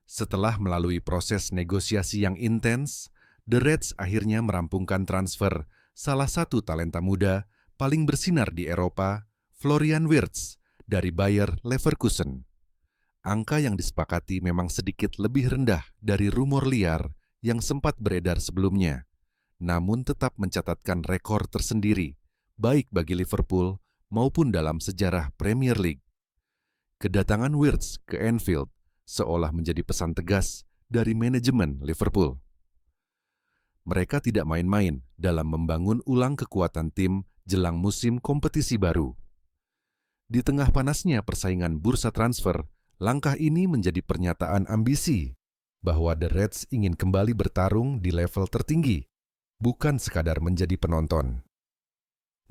Setelah melalui proses negosiasi yang intens, The Reds akhirnya merampungkan transfer salah satu talenta muda paling bersinar di Eropa, Florian Wirtz, dari Bayer Leverkusen. Angka yang disepakati memang sedikit lebih rendah dari rumor liar yang sempat beredar sebelumnya, namun tetap mencatatkan rekor tersendiri, baik bagi Liverpool maupun dalam sejarah Premier League. Kedatangan Wirtz ke Anfield seolah menjadi pesan tegas dari manajemen Liverpool. Mereka tidak main-main dalam membangun ulang kekuatan tim jelang musim kompetisi baru. Di tengah panasnya persaingan bursa transfer, langkah ini menjadi pernyataan ambisi bahwa The Reds ingin kembali bertarung di level tertinggi, bukan sekadar menjadi penonton.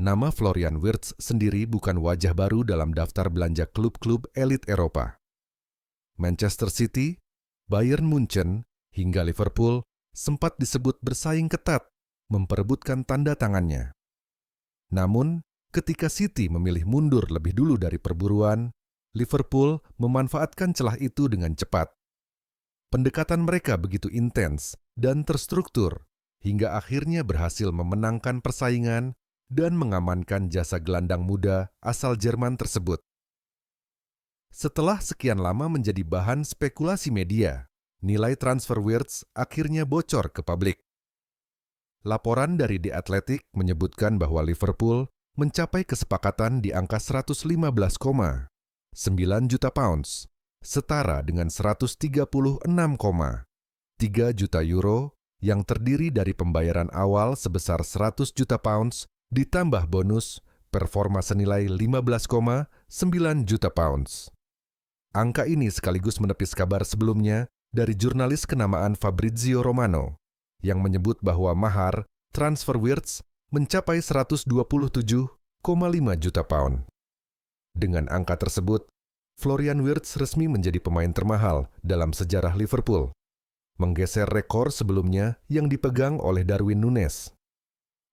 Nama Florian Wirtz sendiri bukan wajah baru dalam daftar belanja klub-klub elit Eropa. Manchester City, Bayern Munchen, hingga Liverpool sempat disebut bersaing ketat memperebutkan tanda tangannya. Namun, ketika City memilih mundur lebih dulu dari perburuan, Liverpool memanfaatkan celah itu dengan cepat. Pendekatan mereka begitu intens dan terstruktur, hingga akhirnya berhasil memenangkan persaingan dan mengamankan jasa gelandang muda asal Jerman tersebut. Setelah sekian lama menjadi bahan spekulasi media, nilai transfer Wirtz akhirnya bocor ke publik. Laporan dari The Athletic menyebutkan bahwa Liverpool mencapai kesepakatan di angka 115,9 juta pounds, setara dengan 136,3 juta euro yang terdiri dari pembayaran awal sebesar 100 juta pounds ditambah bonus performa senilai 15,9 juta pounds. Angka ini sekaligus menepis kabar sebelumnya dari jurnalis kenamaan Fabrizio Romano yang menyebut bahwa mahar transfer Wirtz mencapai 127,5 juta pound. Dengan angka tersebut, Florian Wirtz resmi menjadi pemain termahal dalam sejarah Liverpool, menggeser rekor sebelumnya yang dipegang oleh Darwin Núñez.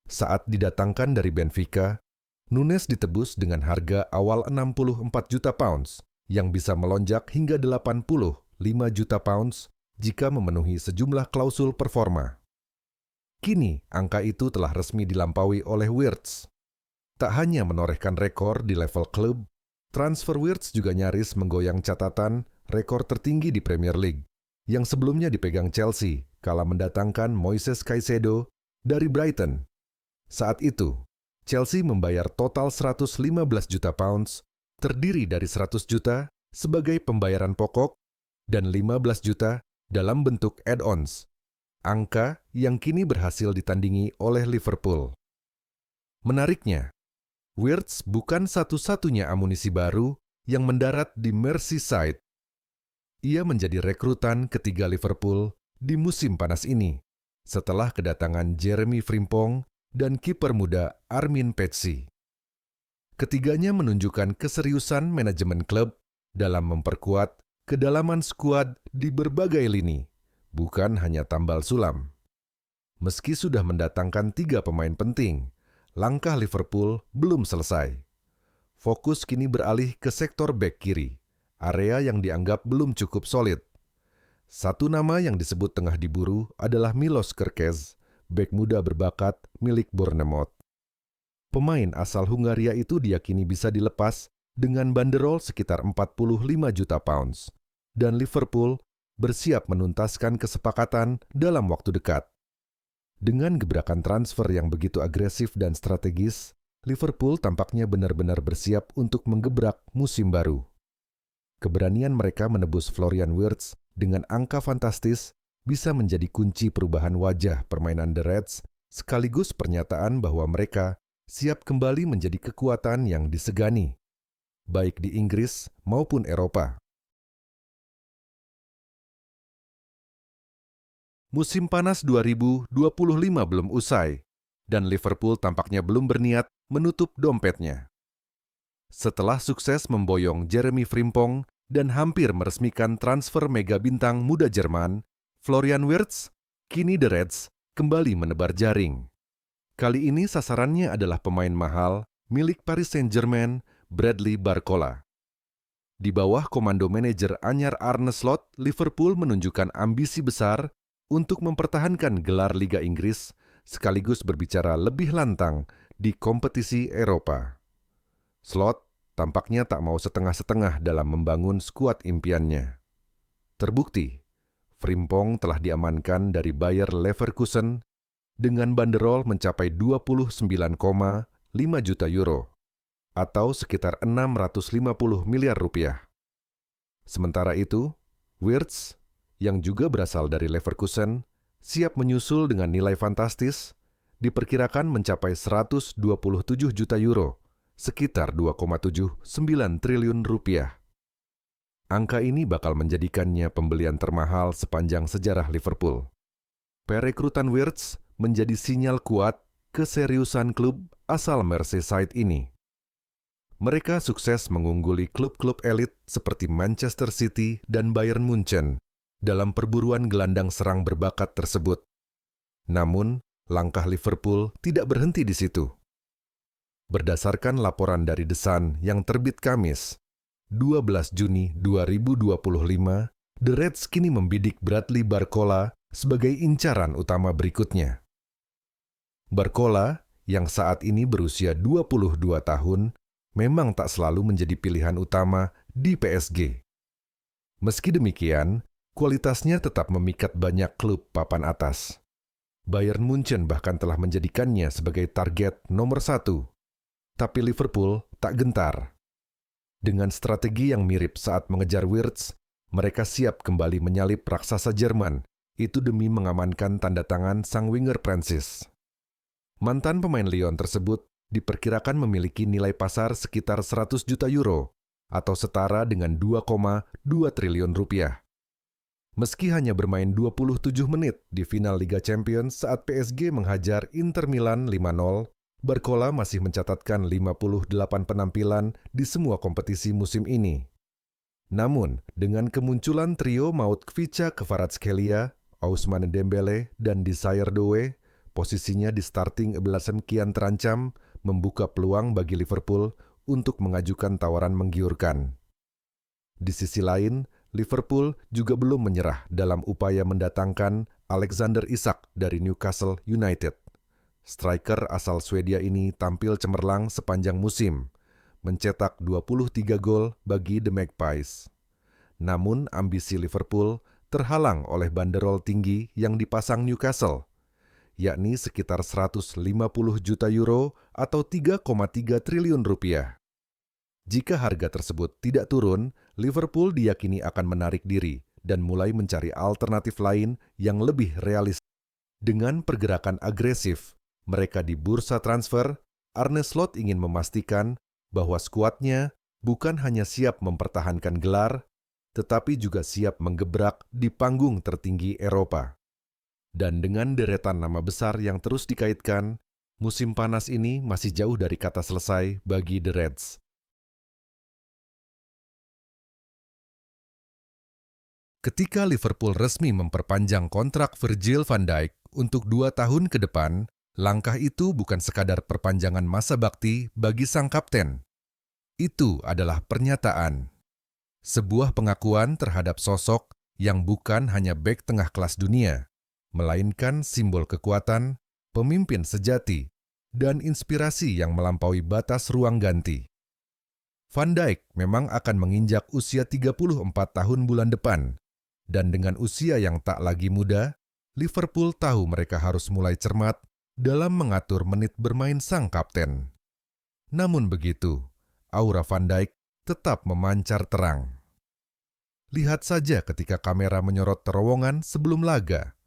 Saat didatangkan dari Benfica, Núñez ditebus dengan harga awal 64 juta pounds yang bisa melonjak hingga 85 juta pounds jika memenuhi sejumlah klausul performa. Kini, angka itu telah resmi dilampaui oleh Wirtz. Tak hanya menorehkan rekor di level klub, transfer Wirtz juga nyaris menggoyang catatan rekor tertinggi di Premier League, yang sebelumnya dipegang Chelsea kala mendatangkan Moises Caicedo dari Brighton. Saat itu, Chelsea membayar total 115 juta pounds, terdiri dari 100 juta sebagai pembayaran pokok dan 15 juta dalam bentuk add-ons, angka yang kini berhasil ditandingi oleh Liverpool. Menariknya, Wirtz bukan satu-satunya amunisi baru yang mendarat di Merseyside. Ia menjadi rekrutan ketiga Liverpool di musim panas ini, setelah kedatangan Jeremy Frimpong dan kiper muda Armin Petsi. Ketiganya menunjukkan keseriusan manajemen klub dalam memperkuat kedalaman skuad di berbagai lini, bukan hanya tambal sulam. Meski sudah mendatangkan 3 pemain penting, langkah Liverpool belum selesai. Fokus kini beralih ke sektor bek kiri, area yang dianggap belum cukup solid. Satu nama yang disebut tengah diburu adalah Milos Kerkez, bek muda berbakat milik Bournemouth. Pemain asal Hungaria itu diyakini bisa dilepas dengan banderol sekitar 45 juta pounds, dan Liverpool bersiap menuntaskan kesepakatan dalam waktu dekat. Dengan gebrakan transfer yang begitu agresif dan strategis, Liverpool tampaknya benar-benar bersiap untuk menggebrak musim baru. Keberanian mereka menebus Florian Wirtz dengan angka fantastis bisa menjadi kunci perubahan wajah permainan The Reds, sekaligus pernyataan bahwa mereka siap kembali menjadi kekuatan yang disegani, baik di Inggris maupun Eropa. Musim panas 2025 belum usai, dan Liverpool tampaknya belum berniat menutup dompetnya. Setelah sukses memboyong Jeremy Frimpong dan hampir meresmikan transfer mega bintang muda Jerman, Florian Wirtz, kini The Reds kembali menebar jaring. Kali ini sasarannya adalah pemain mahal milik Paris Saint-Germain, Bradley Barcola. Di bawah komando manajer anyar Arne Slot, Liverpool menunjukkan ambisi besar untuk mempertahankan gelar Liga Inggris sekaligus berbicara lebih lantang di kompetisi Eropa. Slot tampaknya tak mau setengah-setengah dalam membangun skuad impiannya. Terbukti, Frimpong telah diamankan dari Bayer Leverkusen dengan banderol mencapai 29,5 juta euro atau sekitar 650 miliar rupiah. Sementara itu, Wirtz yang juga berasal dari Leverkusen siap menyusul dengan nilai fantastis, diperkirakan mencapai 127 juta euro, sekitar 2,79 triliun rupiah. Angka ini bakal menjadikannya pembelian termahal sepanjang sejarah Liverpool. Perekrutan Wirtz menjadi sinyal kuat keseriusan klub asal Merseyside ini. Mereka sukses mengungguli klub-klub elit seperti Manchester City dan Bayern Munchen dalam perburuan gelandang serang berbakat tersebut. Namun, langkah Liverpool tidak berhenti di situ. Berdasarkan laporan dari The Sun yang terbit Kamis, 12 Juni 2025, The Reds kini membidik Bradley Barcola sebagai incaran utama berikutnya. Barcola, yang saat ini berusia 22 tahun, memang tak selalu menjadi pilihan utama di PSG. Meski demikian, kualitasnya tetap memikat banyak klub papan atas. Bayern Munchen bahkan telah menjadikannya sebagai target nomor 1. Tapi Liverpool tak gentar. Dengan strategi yang mirip saat mengejar Wirtz, mereka siap kembali menyalip raksasa Jerman, itu demi mengamankan tanda tangan sang winger Prancis. Mantan pemain Lyon tersebut diperkirakan memiliki nilai pasar sekitar 100 juta euro atau setara dengan 2,2 triliun rupiah. Meski hanya bermain 27 menit di final Liga Champions saat PSG menghajar Inter Milan 5-0, Barcola masih mencatatkan 58 penampilan di semua kompetisi musim ini. Namun, dengan kemunculan trio maut Kvicha Kvaratskhelia, Ousmane Dembele, dan Desire Doué, posisinya di starting 11 kian terancam, membuka peluang bagi Liverpool untuk mengajukan tawaran menggiurkan. Di sisi lain, Liverpool juga belum menyerah dalam upaya mendatangkan Alexander Isak dari Newcastle United. Striker asal Swedia ini tampil cemerlang sepanjang musim, mencetak 23 gol bagi The Magpies. Namun ambisi Liverpool terhalang oleh banderol tinggi yang dipasang Newcastle, yakni sekitar 150 juta euro atau 3,3 triliun rupiah. Jika harga tersebut tidak turun, Liverpool diyakini akan menarik diri dan mulai mencari alternatif lain yang lebih realistis. Dengan pergerakan agresif mereka di bursa transfer, Arne Slot ingin memastikan bahwa skuadnya bukan hanya siap mempertahankan gelar, tetapi juga siap menggebrak di panggung tertinggi Eropa. Dan dengan deretan nama besar yang terus dikaitkan, musim panas ini masih jauh dari kata selesai bagi The Reds. Ketika Liverpool resmi memperpanjang kontrak Virgil van Dijk untuk 2 tahun ke depan, langkah itu bukan sekadar perpanjangan masa bakti bagi sang kapten. Itu adalah pernyataan. Sebuah pengakuan terhadap sosok yang bukan hanya bek tengah kelas dunia, melainkan simbol kekuatan, pemimpin sejati, dan inspirasi yang melampaui batas ruang ganti. Van Dijk memang akan menginjak usia 34 tahun bulan depan, dan dengan usia yang tak lagi muda, Liverpool tahu mereka harus mulai cermat dalam mengatur menit bermain sang kapten. Namun begitu, aura Van Dijk tetap memancar terang. Lihat saja ketika kamera menyorot terowongan sebelum laga,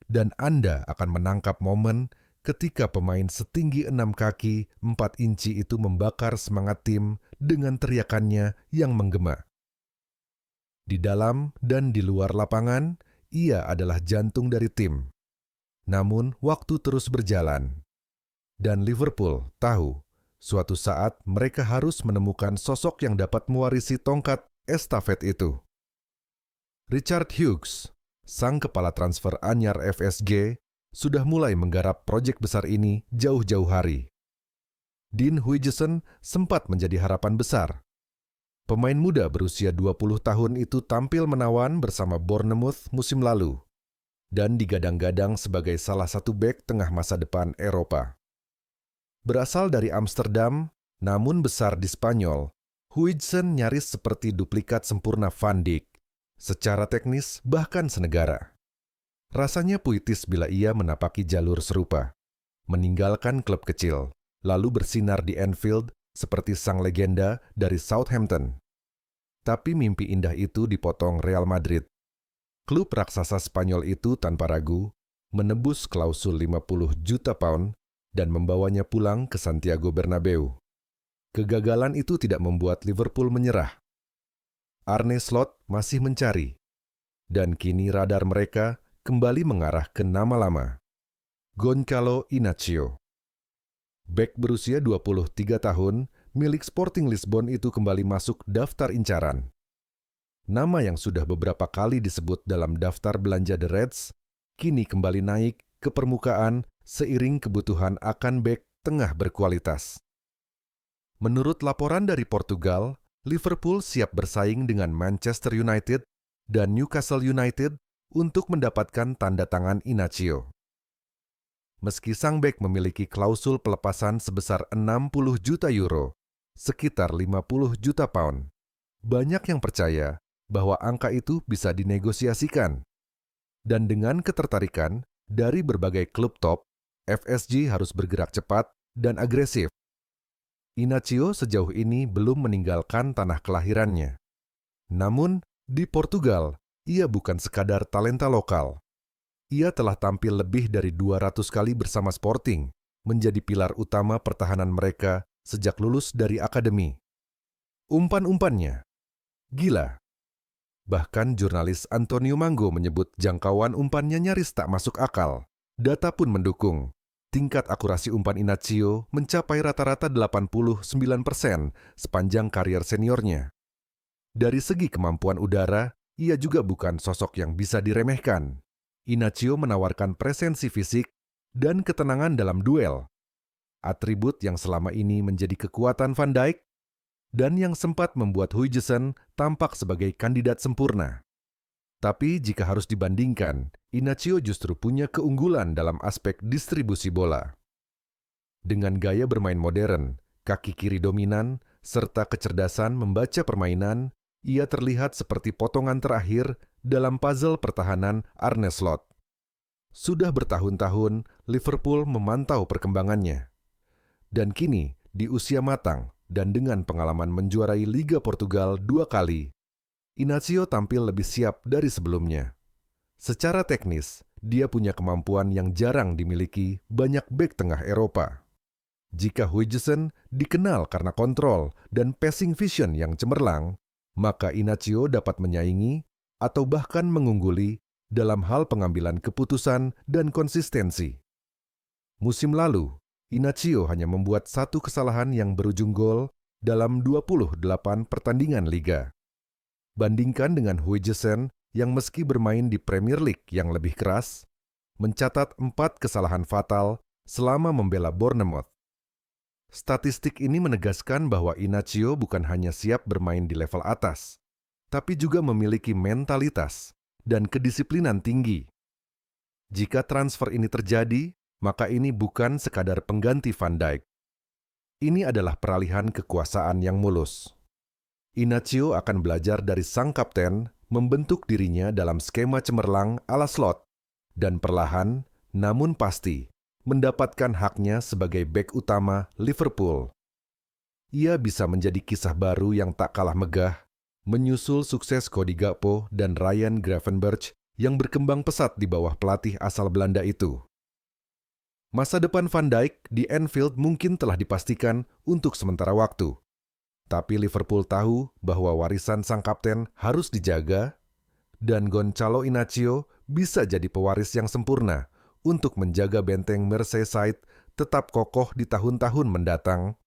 dan Anda akan menangkap momen ketika pemain setinggi 6 kaki 4 inci itu membakar semangat tim dengan teriakannya yang menggema. Di dalam dan di luar lapangan, ia adalah jantung dari tim. Namun, waktu terus berjalan. Dan Liverpool tahu, suatu saat mereka harus menemukan sosok yang dapat mewarisi tongkat estafet itu. Richard Hughes, sang kepala transfer anyar FSG, sudah mulai menggarap proyek besar ini jauh-jauh hari. Dean Huijsen sempat menjadi harapan besar. Pemain muda berusia 20 tahun itu tampil menawan bersama Bournemouth musim lalu dan digadang-gadang sebagai salah satu bek tengah masa depan Eropa. Berasal dari Amsterdam, namun besar di Spanyol, Huijsen nyaris seperti duplikat sempurna Van Dijk, secara teknis bahkan senegara. Rasanya puitis bila ia menapaki jalur serupa, meninggalkan klub kecil, lalu bersinar di Anfield seperti sang legenda dari Southampton. Tapi mimpi indah itu dipotong Real Madrid. Klub raksasa Spanyol itu tanpa ragu menebus klausul 50 juta pound dan membawanya pulang ke Santiago Bernabeu. Kegagalan itu tidak membuat Liverpool menyerah. Arne Slot masih mencari, dan kini radar mereka kembali mengarah ke nama lama, Gonçalo Inacio. Bek berusia 23 tahun, milik Sporting Lisbon itu kembali masuk daftar incaran. Nama yang sudah beberapa kali disebut dalam daftar belanja The Reds, kini kembali naik ke permukaan seiring kebutuhan akan bek tengah berkualitas. Menurut laporan dari Portugal, Liverpool siap bersaing dengan Manchester United dan Newcastle United untuk mendapatkan tanda tangan Inacio. Meski sang bek memiliki klausul pelepasan sebesar 60 juta euro, sekitar 50 juta pound, banyak yang percaya bahwa angka itu bisa dinegosiasikan. Dan dengan ketertarikan dari berbagai klub top, FSG harus bergerak cepat dan agresif. Inacio sejauh ini belum meninggalkan tanah kelahirannya. Namun, di Portugal, ia bukan sekadar talenta lokal. Ia telah tampil lebih dari 200 kali bersama Sporting, menjadi pilar utama pertahanan mereka sejak lulus dari akademi. Umpan-umpannya gila. Bahkan jurnalis Antonio Mango menyebut jangkauan umpannya nyaris tak masuk akal. Data pun mendukung. Tingkat akurasi umpan Inacio mencapai rata-rata 89% sepanjang karier seniornya. Dari segi kemampuan udara, ia juga bukan sosok yang bisa diremehkan. Inacio menawarkan presensi fisik dan ketenangan dalam duel. Atribut yang selama ini menjadi kekuatan Van Dijk dan yang sempat membuat Huijsen tampak sebagai kandidat sempurna. Tapi jika harus dibandingkan, Inacio justru punya keunggulan dalam aspek distribusi bola. Dengan gaya bermain modern, kaki kiri dominan, serta kecerdasan membaca permainan, ia terlihat seperti potongan terakhir dalam puzzle pertahanan Arne Slot. Sudah bertahun-tahun, Liverpool memantau perkembangannya. Dan kini, di usia matang, dan dengan pengalaman menjuarai Liga Portugal 2 kali, Inacio tampil lebih siap dari sebelumnya. Secara teknis, dia punya kemampuan yang jarang dimiliki banyak bek tengah Eropa. Jika Huijsen dikenal karena kontrol dan passing vision yang cemerlang, maka Inacio dapat menyaingi atau bahkan mengungguli dalam hal pengambilan keputusan dan konsistensi. Musim lalu, Inacio hanya membuat satu kesalahan yang berujung gol dalam 28 pertandingan liga. Bandingkan dengan Huijsen yang meski bermain di Premier League yang lebih keras, mencatat 4 kesalahan fatal selama membela Bournemouth. Statistik ini menegaskan bahwa Inacio bukan hanya siap bermain di level atas, tapi juga memiliki mentalitas dan kedisiplinan tinggi. Jika transfer ini terjadi, maka ini bukan sekadar pengganti Van Dijk. Ini adalah peralihan kekuasaan yang mulus. Inacio akan belajar dari sang kapten membentuk dirinya dalam skema cemerlang ala Slot dan perlahan, namun pasti, mendapatkan haknya sebagai bek utama Liverpool. Ia bisa menjadi kisah baru yang tak kalah megah, menyusul sukses Cody Gakpo dan Ryan Gravenberch yang berkembang pesat di bawah pelatih asal Belanda itu. Masa depan Van Dijk di Anfield mungkin telah dipastikan untuk sementara waktu. Tapi Liverpool tahu bahwa warisan sang kapten harus dijaga dan Gonçalo Inacio bisa jadi pewaris yang sempurna untuk menjaga benteng Merseyside tetap kokoh di tahun-tahun mendatang